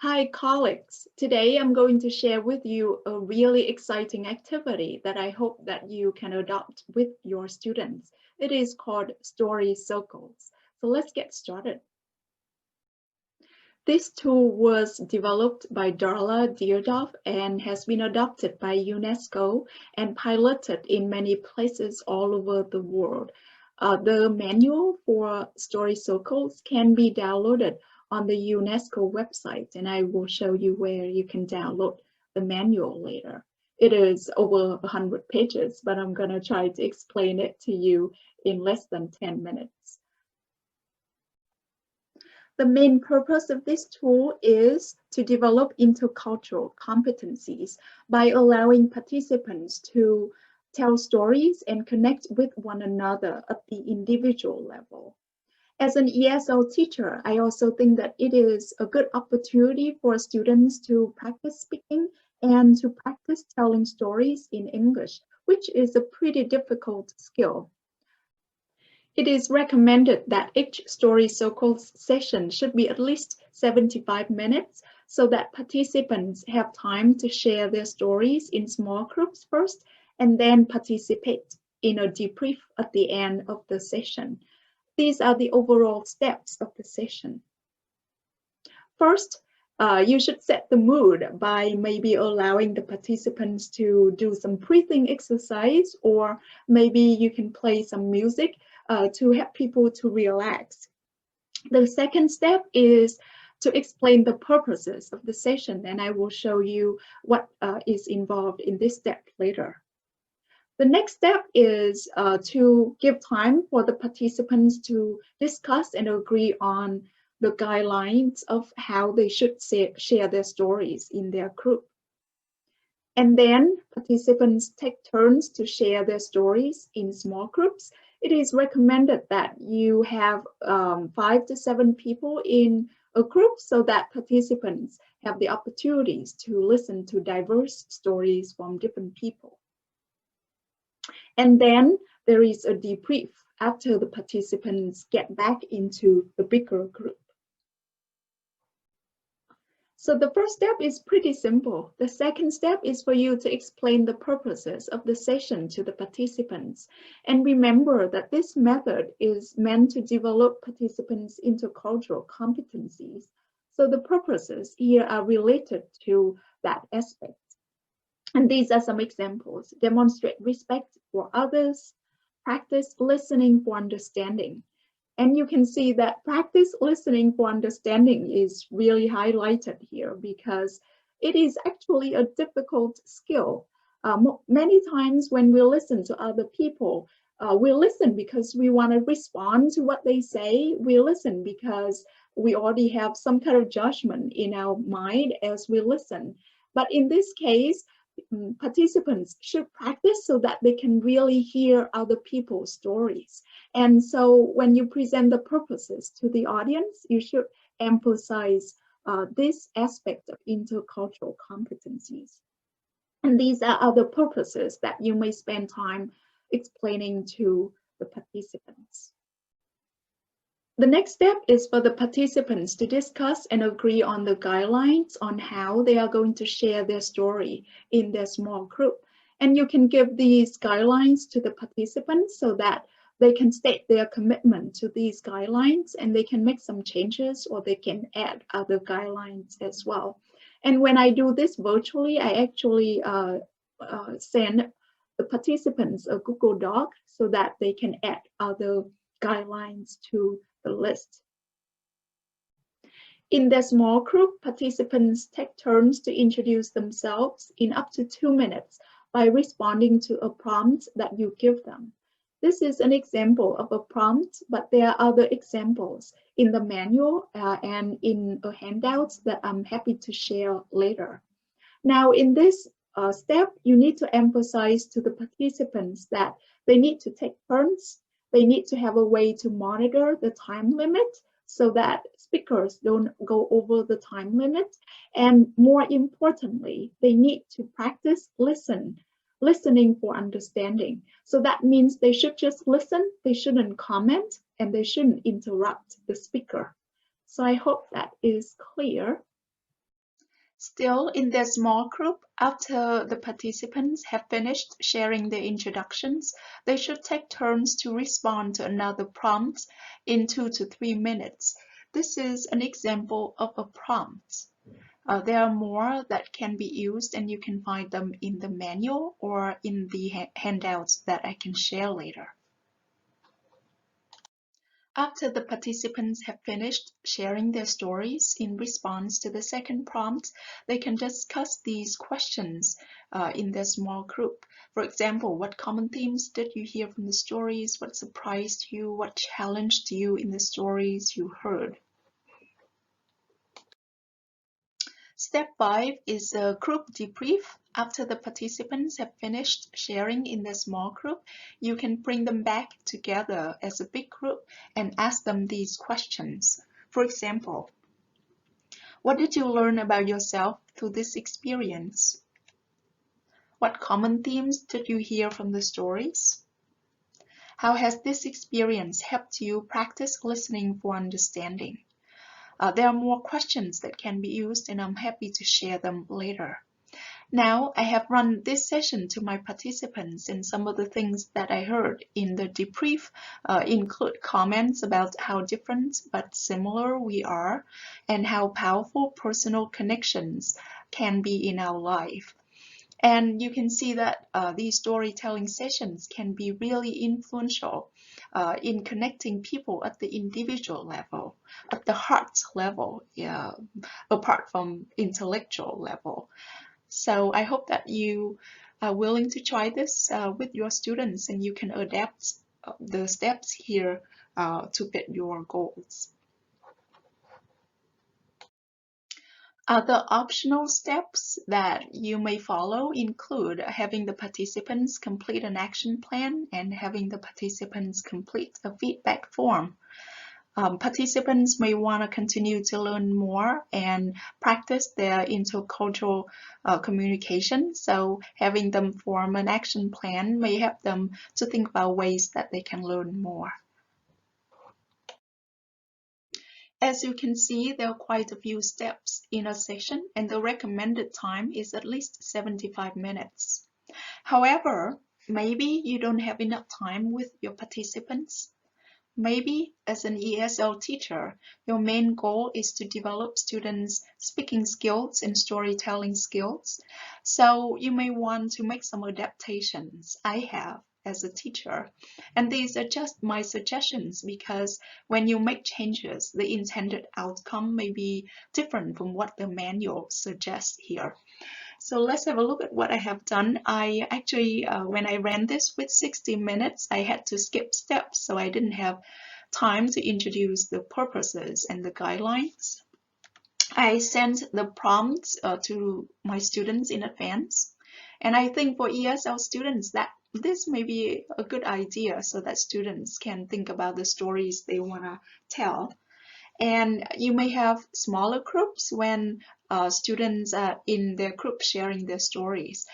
Hi, colleagues. Today I'm going to share with you a really exciting activity that I hope that you can adopt with your students. It is called Story Circles. So let's get started. This tool was developed by Darla Deardoff and has been adopted by UNESCO and piloted in many places all over the world. The manual for Story Circles can be downloaded on the UNESCO website, and I will show you where you can download the manual later. It is over 100 pages, but I'm going to try to explain it to you in less than 10 minutes. The main purpose of this tool is to develop intercultural competencies by allowing participants to tell stories and connect with one another at the individual level. As an ESL teacher, I also think that it is a good opportunity for students to practice speaking and to practice telling stories in English, which is a pretty difficult skill. It is recommended that each Story Circles session should be at least 75 minutes so that participants have time to share their stories in small groups first and then participate in a debrief at the end of the session. These are the overall steps of the session. First, you should set the mood by maybe allowing the participants to do some breathing exercise, or maybe you can play some music to help people to relax. The second step is to explain the purposes of the session, and I will show you what is involved in this step later. The next step is to give time for the participants to discuss and agree on the guidelines of how they should share their stories in their group. And then participants take turns to share their stories in small groups. It is recommended that you have 5 to 7 people in a group so that participants have the opportunities to listen to diverse stories from different people. And then there is a debrief after the participants get back into the bigger group. So the first step is pretty simple. The second step is for you to explain the purposes of the session to the participants. And remember that this method is meant to develop participants' intercultural competencies. So the purposes here are related to that aspect. And these are some examples. Demonstrate respect for others, practice listening for understanding. And you can see that practice listening for understanding is really highlighted here because it is actually a difficult skill. Many times when we listen to other people, we listen because we want to respond to what they say. We listen because we already have some kind of judgment in our mind as we listen. But in this case, participants should practice so that they can really hear other people's stories. And so when you present the purposes to the audience, you should emphasize this aspect of intercultural competencies. And these are other purposes that you may spend time explaining to the participants. The next step is for the participants to discuss and agree on the guidelines on how they are going to share their story in their small group. And you can give these guidelines to the participants so that they can state their commitment to these guidelines and they can make some changes or they can add other guidelines as well. And when I do this virtually, I actually send the participants a Google Doc so that they can add other guidelines to the list. In their small group, participants take turns to introduce themselves in up to 2 minutes by responding to a prompt that you give them. This is an example of a prompt, but there are other examples in the manual and in a handout that I'm happy to share later. Now, in this step, you need to emphasize to the participants that they need to take turns. They need to have a way to monitor the time limit so that speakers don't go over the time limit. And more importantly, they need to practice listening for understanding. So that means they should just listen, they shouldn't comment, and they shouldn't interrupt the speaker. So I hope that is clear. Still, in their small group, after the participants have finished sharing their introductions, they should take turns to respond to another prompt in 2 to 3 minutes. This is an example of a prompt. There are more that can be used, and you can find them in the manual or in the handouts that I can share later. After the participants have finished sharing their stories in response to the second prompt, they can discuss these questions in their small group. For example, what common themes did you hear from the stories? What surprised you? What challenged you in the stories you heard? Step 5 is a group debrief. After the participants have finished sharing in their small group, you can bring them back together as a big group and ask them these questions. For example, what did you learn about yourself through this experience? What common themes did you hear from the stories? How has this experience helped you practice listening for understanding? There are more questions that can be used, and I'm happy to share them later. Now, I have run this session to my participants, and some of the things that I heard in the debrief include comments about how different but similar we are, and how powerful personal connections can be in our life. And you can see that these storytelling sessions can be really influential in connecting people at the individual level, at the heart level, apart from intellectual level. So I hope that you are willing to try this with your students, and you can adapt the steps here to fit your goals. Other optional steps that you may follow include having the participants complete an action plan and having the participants complete a feedback form. Participants may want to continue to learn more and practice their intercultural communication, so having them form an action plan may help them to think about ways that they can learn more. As you can see, there are quite a few steps in a session, and the recommended time is at least 75 minutes. However, maybe you don't have enough time with your participants. Maybe as an ESL teacher, your main goal is to develop students' speaking skills and storytelling skills. So you may want to make some adaptations. I have as a teacher, and these are just my suggestions, because when you make changes, the intended outcome may be different from what the manual suggests here. So let's have a look at what I have done. I actually, when I ran this with 60 minutes, I had to skip steps, so I didn't have time to introduce the purposes and the guidelines. I sent the prompts to my students in advance, and I think for ESL students that this may be a good idea, so that students can think about the stories they want to tell. And you may have smaller groups when students are in their group sharing their stories.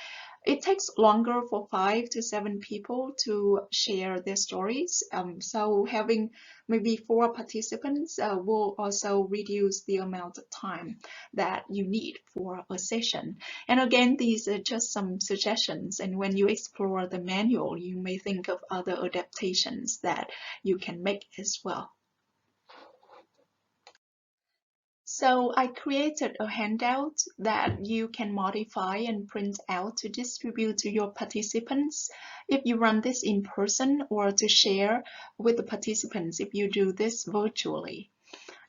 It takes longer for 5 to 7 people to share their stories. So having maybe 4 participants will also reduce the amount of time that you need for a session. And again, these are just some suggestions. And when you explore the manual, you may think of other adaptations that you can make as well. So I created a handout that you can modify and print out to distribute to your participants if you run this in person, or to share with the participants if you do this virtually.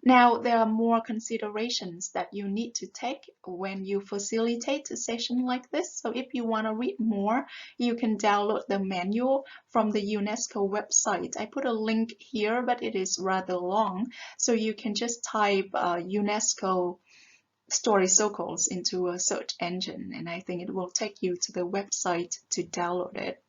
Now, there are more considerations that you need to take when you facilitate a session like this. So if you want to read more, you can download the manual from the UNESCO website. I put a link here, but it is rather long. So you can just type UNESCO story circles into a search engine, and I think it will take you to the website to download it.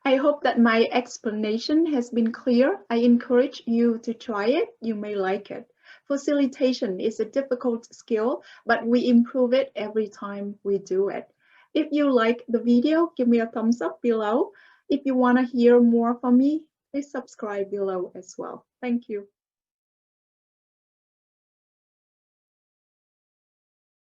I hope that my explanation has been clear. I encourage you to try it. You may like it. Facilitation is a difficult skill, but we improve it every time we do it. If you like the video, give me a thumbs up below. If you want to hear more from me, please subscribe below as well. Thank you.